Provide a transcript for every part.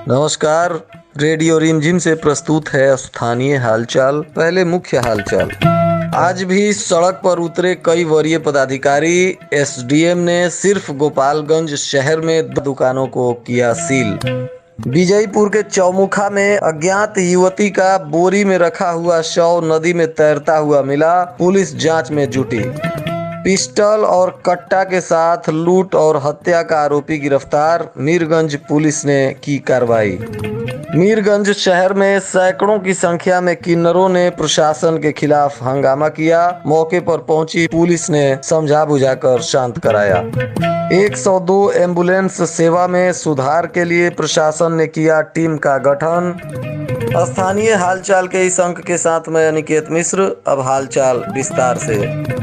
नमस्कार। रेडियो रिमझिम से प्रस्तुत है स्थानीय हालचाल। पहले मुख्य हालचाल। आज भी सड़क पर उतरे कई वरीय पदाधिकारी। एसडीएम ने सिर्फ गोपालगंज शहर में दुकानों को किया सील। विजयपुर के चौमुखा में अज्ञात युवती का बोरी में रखा हुआ शव नदी में तैरता हुआ मिला। पुलिस जांच में जुटी। पिस्टल और कट्टा के साथ लूट और हत्या का आरोपी गिरफ्तार। मीरगंज पुलिस ने की कार्रवाई। मीरगंज शहर में सैकड़ों की संख्या में किन्नरों ने प्रशासन के खिलाफ हंगामा किया। मौके पर पहुंची पुलिस ने समझा बुझाकर शांत कराया। 102 एम्बुलेंस सेवा में सुधार के लिए प्रशासन ने किया टीम का गठन। स्थानीय हालचाल के इस अंक के साथ मैं अनिकेत मिश्र। अब हालचाल विस्तार से।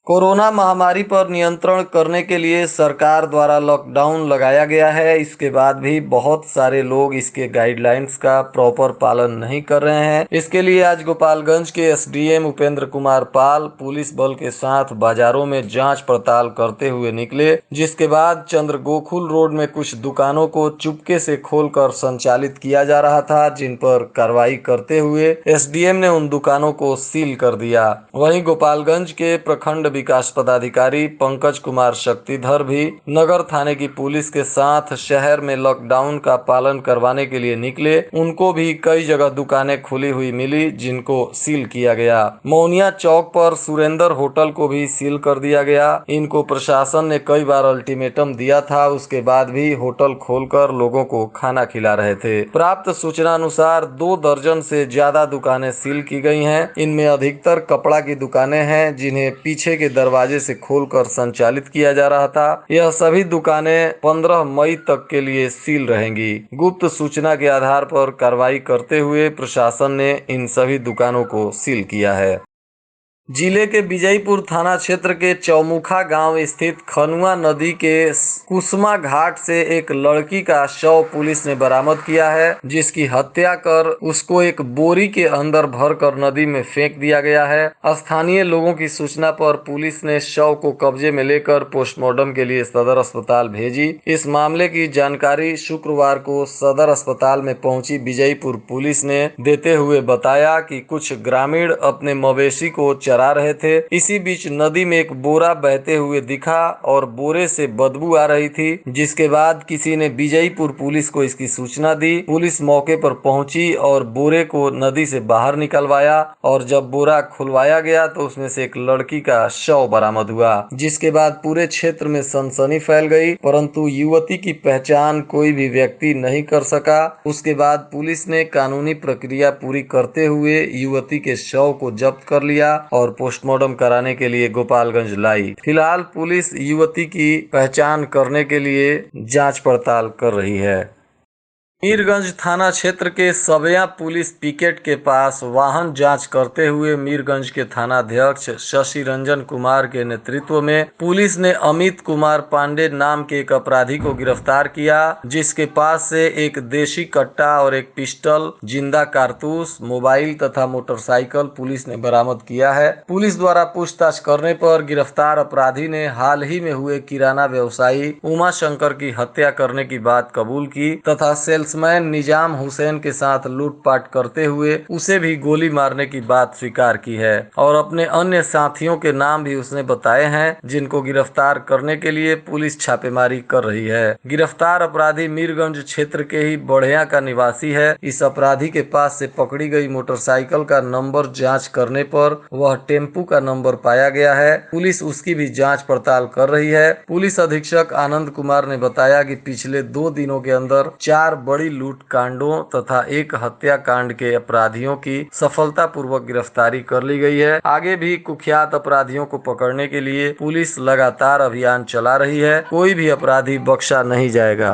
कोरोना महामारी पर नियंत्रण करने के लिए सरकार द्वारा लॉकडाउन लगाया गया है। इसके बाद भी बहुत सारे लोग इसके गाइडलाइंस का प्रॉपर पालन नहीं कर रहे हैं। इसके लिए आज गोपालगंज के एसडीएम उपेंद्र कुमार पाल पुलिस बल के साथ बाजारों में जांच पड़ताल करते हुए निकले, जिसके बाद चंद्रगोकुल रोड में कुछ दुकानों को चुपके से खोलकर संचालित किया जा रहा था, जिन पर कार्रवाई करते हुए एसडीएम ने उन दुकानों को सील कर दिया। वहीं गोपालगंज के प्रखंड विकास पदाधिकारी पंकज कुमार शक्तिधर भी नगर थाने की पुलिस के साथ शहर में लॉकडाउन का पालन करवाने के लिए निकले। उनको भी कई जगह दुकानें खुली हुई मिली, जिनको सील किया गया। मौनिया चौक पर सुरेंद्र होटल को भी सील कर दिया गया। इनको प्रशासन ने कई बार अल्टीमेटम दिया था, उसके बाद भी होटल खोलकर लोगों को खाना खिला रहे थे। प्राप्त सूचना अनुसार 2 दर्जन से ज्यादा दुकानें सील की गई हैं। इनमें अधिकतर कपड़ा की दुकानें हैं, जिन्हें पीछे के दरवाजे से खोलकर संचालित किया जा रहा था। यह सभी दुकानें 15 मई तक के लिए सील रहेंगी। गुप्त सूचना के आधार पर कार्रवाई करते हुए प्रशासन ने इन सभी दुकानों को सील किया है। जिले के विजयपुर थाना क्षेत्र के चौमुखा गांव स्थित खनुआ नदी के कुसमा घाट से एक लड़की का शव पुलिस ने बरामद किया है, जिसकी हत्या कर उसको एक बोरी के अंदर भरकर नदी में फेंक दिया गया है। स्थानीय लोगों की सूचना पर पुलिस ने शव को कब्जे में लेकर पोस्टमार्टम के लिए सदर अस्पताल भेजी। इस मामले की जानकारी शुक्रवार को सदर अस्पताल में पहुंची विजयपुर पुलिस ने देते हुए बताया कि कुछ ग्रामीण अपने मवेशी को चरा रहे थे। इसी बीच नदी में एक बोरा बहते हुए दिखा और बोरे से बदबू आ रही थी, जिसके बाद किसी ने विजयपुर पुलिस को इसकी सूचना दी। पुलिस मौके पर पहुंची और बोरे को नदी से बाहर निकलवाया और जब बोरा खुलवाया गया तो उसमें से एक लड़की का शव बरामद हुआ, जिसके बाद पूरे क्षेत्र में सनसनी फैल गई, परंतु युवती की पहचान कोई भी व्यक्ति नहीं कर सका। उसके बाद पुलिस ने कानूनी प्रक्रिया पूरी करते हुए युवती के शव को जब्त कर लिया और पोस्टमार्टम कराने के लिए गोपालगंज लाई। फिलहाल पुलिस युवती की पहचान करने के लिए जांच पड़ताल कर रही है। मीरगंज थाना क्षेत्र के सबिया पुलिस पिकेट के पास वाहन जांच करते हुए मीरगंज के थानाध्यक्ष शशि रंजन कुमार के नेतृत्व में पुलिस ने अमित कुमार पांडे नाम के एक अपराधी को गिरफ्तार किया, जिसके पास से एक देशी कट्टा और एक पिस्टल, जिंदा कारतूस, मोबाइल तथा मोटरसाइकिल पुलिस ने बरामद किया है। पुलिस द्वारा पूछताछ करने पर गिरफ्तार अपराधी ने हाल ही में हुए किराना व्यवसायी उमा शंकर की हत्या करने की बात कबूल की तथा सेल्समैन निजाम हुसैन के साथ लूटपाट करते हुए उसे भी गोली मारने की बात स्वीकार की है और अपने अन्य साथियों के नाम भी उसने बताए हैं, जिनको गिरफ्तार करने के लिए पुलिस छापेमारी कर रही है। गिरफ्तार अपराधी मीरगंज क्षेत्र के ही बढ़िया का निवासी है। इस अपराधी के पास से पकड़ी गई मोटरसाइकिल का नंबर जांच करने पर वह टेम्पू का नंबर पाया गया है। पुलिस उसकी भी जांच पड़ताल कर रही है। पुलिस अधीक्षक आनंद कुमार ने बताया कि पिछले 2 दिनों के अंदर 4 बड़ी लूट कांडों तथा एक हत्याकांड के अपराधियों की सफलतापूर्वक गिरफ्तारी कर ली गई है। आगे भी कुख्यात अपराधियों को पकड़ने के लिए पुलिस लगातार अभियान चला रही है। कोई भी अपराधी बख्शा नहीं जाएगा।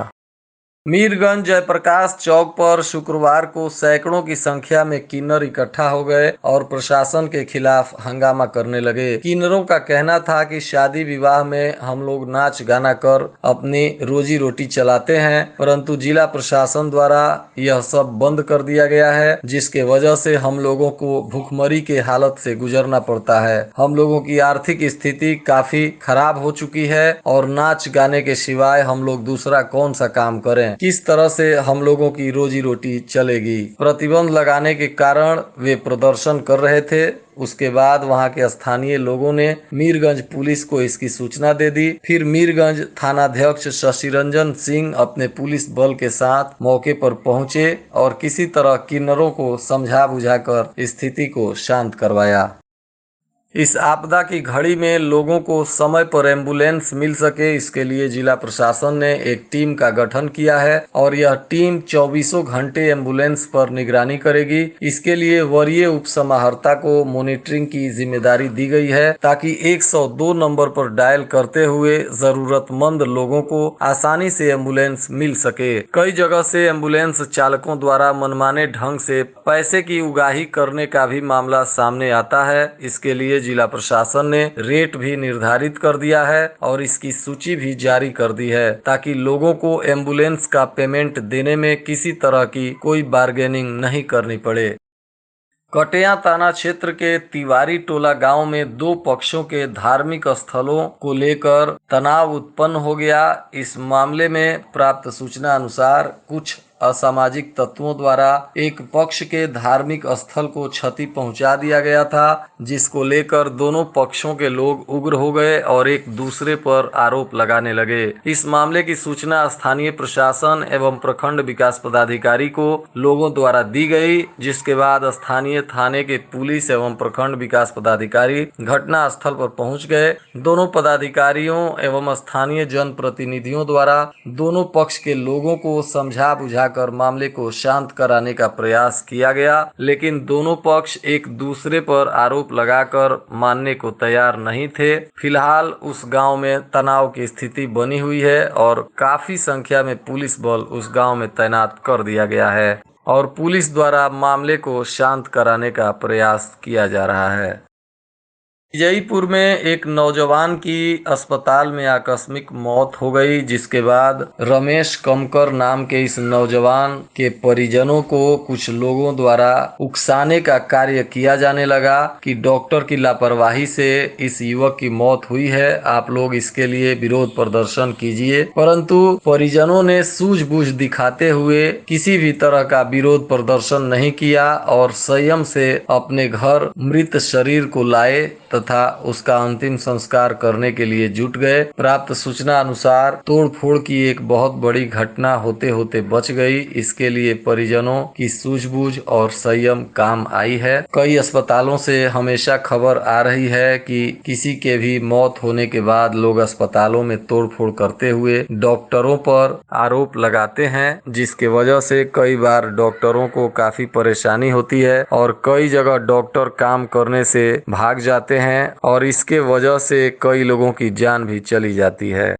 मीरगंज जयप्रकाश चौक पर शुक्रवार को सैकड़ों की संख्या में किन्नर इकट्ठा हो गए और प्रशासन के खिलाफ हंगामा करने लगे। किन्नरों का कहना था कि शादी विवाह में हम लोग नाच गाना कर अपनी रोजी रोटी चलाते हैं, परंतु जिला प्रशासन द्वारा यह सब बंद कर दिया गया है, जिसके वजह से हम लोगों को भूखमरी के हालत से गुजरना पड़ता है। हम लोगों की आर्थिक स्थिति काफी खराब हो चुकी है और नाच गाने के सिवाय हम लोग दूसरा कौन सा काम करें, किस तरह से हम लोगों की रोजी रोटी चलेगी। प्रतिबंध लगाने के कारण वे प्रदर्शन कर रहे थे। उसके बाद वहां के स्थानीय लोगों ने मीरगंज पुलिस को इसकी सूचना दे दी। फिर मीरगंज थानाध्यक्ष शशिरंजन सिंह अपने पुलिस बल के साथ मौके पर पहुंचे और किसी तरह किन्नरों को समझा बुझाकर स्थिति को शांत करवाया। इस आपदा की घड़ी में लोगों को समय पर एम्बुलेंस मिल सके, इसके लिए जिला प्रशासन ने एक टीम का गठन किया है और यह टीम 24 घंटे एम्बुलेंस पर निगरानी करेगी। इसके लिए वरीय उप समाहर्ता को मॉनिटरिंग की जिम्मेदारी दी गई है, ताकि 102 नंबर पर डायल करते हुए जरूरतमंद लोगों को आसानी से एम्बुलेंस मिल सके। कई जगह से एम्बुलेंस चालकों द्वारा मनमाने ढंग से पैसे की उगाही करने का भी मामला सामने आता है। इसके लिए जिला प्रशासन ने रेट भी निर्धारित कर दिया है और इसकी सूची भी जारी कर दी है, ताकि लोगों को एम्बुलेंस का पेमेंट देने में किसी तरह की कोई बार्गेनिंग नहीं करनी पड़े। कटेया थाना क्षेत्र के तिवारी टोला गांव में दो पक्षों के धार्मिक स्थलों को लेकर तनाव उत्पन्न हो गया। इस मामले में प्राप्त सूचना अनुसार कुछ असामाजिक तत्वों द्वारा एक पक्ष के धार्मिक स्थल को क्षति पहुंचा दिया गया था, जिसको लेकर दोनों पक्षों के लोग उग्र हो गए और एक दूसरे पर आरोप लगाने लगे। इस मामले की सूचना स्थानीय प्रशासन एवं प्रखंड विकास पदाधिकारी को लोगों द्वारा दी गई, जिसके बाद स्थानीय थाने के पुलिस एवं प्रखंड विकास पदाधिकारी घटना स्थल पर पहुंच गए। दोनों पदाधिकारियों एवं स्थानीय जनप्रतिनिधियों द्वारा दोनों पक्ष के लोगों को समझा बुझाकर मामले को शांत कराने का प्रयास किया गया, लेकिन दोनों पक्ष एक दूसरे पर आरोप लगाकर मानने को तैयार नहीं थे। फिलहाल उस गांव में तनाव की स्थिति बनी हुई है और काफी संख्या में पुलिस बल उस गांव में तैनात कर दिया गया है और पुलिस द्वारा मामले को शांत कराने का प्रयास किया जा रहा है। विजयपुर में एक नौजवान की अस्पताल में आकस्मिक मौत हो गई, जिसके बाद रमेश कमकर नाम के इस नौजवान के परिजनों को कुछ लोगों द्वारा उकसाने का कार्य किया जाने लगा कि डॉक्टर की लापरवाही से इस युवक की मौत हुई है, आप लोग इसके लिए विरोध प्रदर्शन कीजिए। परंतु परिजनों ने सूझबूझ दिखाते हुए किसी भी तरह का विरोध प्रदर्शन नहीं किया और संयम से अपने घर मृत शरीर को लाए तथा उसका अंतिम संस्कार करने के लिए जुट गए। प्राप्त सूचना अनुसार तोड़फोड़ की एक बहुत बड़ी घटना होते होते बच गई। इसके लिए परिजनों की सूझबूझ और संयम काम आई है। कई अस्पतालों से हमेशा खबर आ रही है कि किसी के भी मौत होने के बाद लोग अस्पतालों में तोड़फोड़ करते हुए डॉक्टरों पर आरोप लगाते हैं, जिसके वजह से कई बार डॉक्टरों को काफी परेशानी होती है और कई जगह डॉक्टर काम करने से भाग जाते हैं और इसके वजह से कई लोगों की जान भी चली जाती है।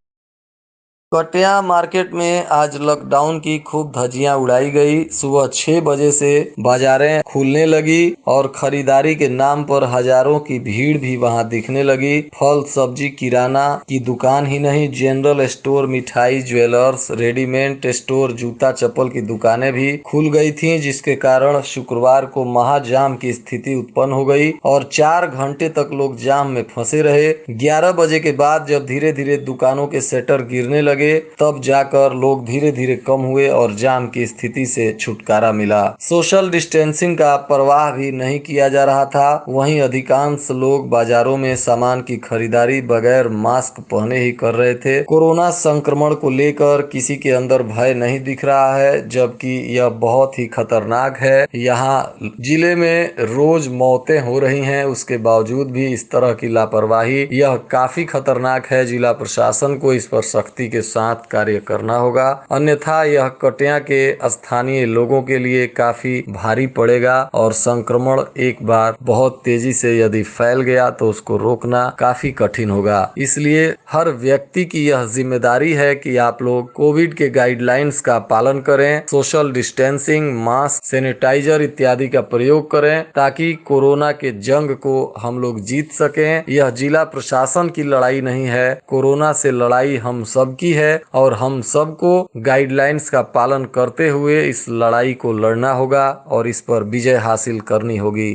कटिया मार्केट में आज लॉकडाउन की खूब धज्जियां उड़ाई गई। सुबह 6 बजे से बाजारें खुलने लगी और खरीदारी के नाम पर हजारों की भीड़ भी वहां दिखने लगी। फल सब्जी किराना की दुकान ही नहीं, जनरल स्टोर, मिठाई, ज्वेलर्स, रेडीमेड स्टोर, जूता चप्पल की दुकानें भी खुल गई थीं, जिसके कारण शुक्रवार को महाजाम की स्थिति उत्पन्न हो गई और 4 घंटे तक लोग जाम में फंसे रहे। 11 बजे के बाद जब धीरे धीरे दुकानों के शटर गिरने लगे, तब जाकर लोग धीरे धीरे कम हुए और जाम की स्थिति से छुटकारा मिला। सोशल डिस्टेंसिंग का परवाह भी नहीं किया जा रहा था। वहीं अधिकांश लोग बाजारों में सामान की खरीदारी बगैर मास्क पहने ही कर रहे थे। कोरोना संक्रमण को लेकर किसी के अंदर भय नहीं दिख रहा है, जबकि यह बहुत ही खतरनाक है। यहाँ जिले में रोज मौतें हो रही हैं, उसके बावजूद भी इस तरह की लापरवाही यह काफी खतरनाक है। जिला प्रशासन को इस पर सख्ती के साथ कार्य करना होगा, अन्यथा यह कटिया के स्थानीय लोगों के लिए काफी भारी पड़ेगा और संक्रमण एक बार बहुत तेजी से यदि फैल गया तो उसको रोकना काफी कठिन होगा। इसलिए हर व्यक्ति की यह जिम्मेदारी है कि आप लोग कोविड के गाइडलाइंस का पालन करें, सोशल डिस्टेंसिंग, मास्क, सैनिटाइजर इत्यादि का प्रयोग करें ताकि कोरोना के जंग को हम लोग जीत सकें। यह जिला प्रशासन की लड़ाई नहीं है, कोरोना से लड़ाई हम सब की है और हम सबको गाइडलाइंस का पालन करते हुए इस लड़ाई को लड़ना होगा और इस पर विजय हासिल करनी होगी।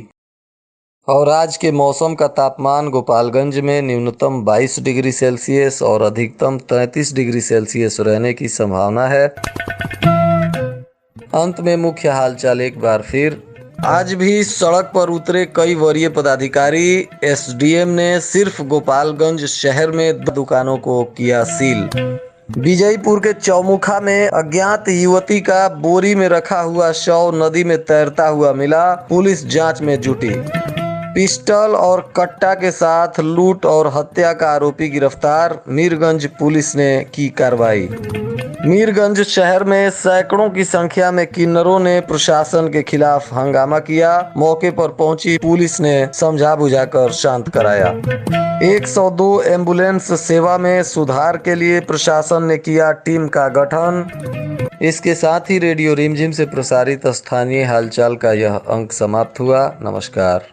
और आज के मौसम का तापमान गोपालगंज में न्यूनतम 22 डिग्री सेल्सियस और अधिकतम 33 डिग्री सेल्सियस रहने की संभावना है। अंत में मुख्य हालचाल एक बार फिर। आज भी सड़क पर उतरे कई वरीय पदाधिकारी। एसडीएम ने सिर्फ गोपालगंज शहर में दुकानों को किया सील। विजयपुर के चौमुखा में अज्ञात युवती का बोरी में रखा हुआ शव नदी में तैरता हुआ मिला, पुलिस जांच में जुटी। पिस्टल और कट्टा के साथ लूट और हत्या का आरोपी गिरफ्तार, मीरगंज पुलिस ने की कार्रवाई। मीरगंज शहर में सैकड़ों की संख्या में किन्नरों ने प्रशासन के खिलाफ हंगामा किया। मौके पर पहुंची पुलिस ने समझा बुझाकर शांत कराया। 102 एम्बुलेंस सेवा में सुधार के लिए प्रशासन ने किया टीम का गठन। इसके साथ ही रेडियो रिमझिम से प्रसारित स्थानीय हालचाल का यह अंक समाप्त हुआ। नमस्कार।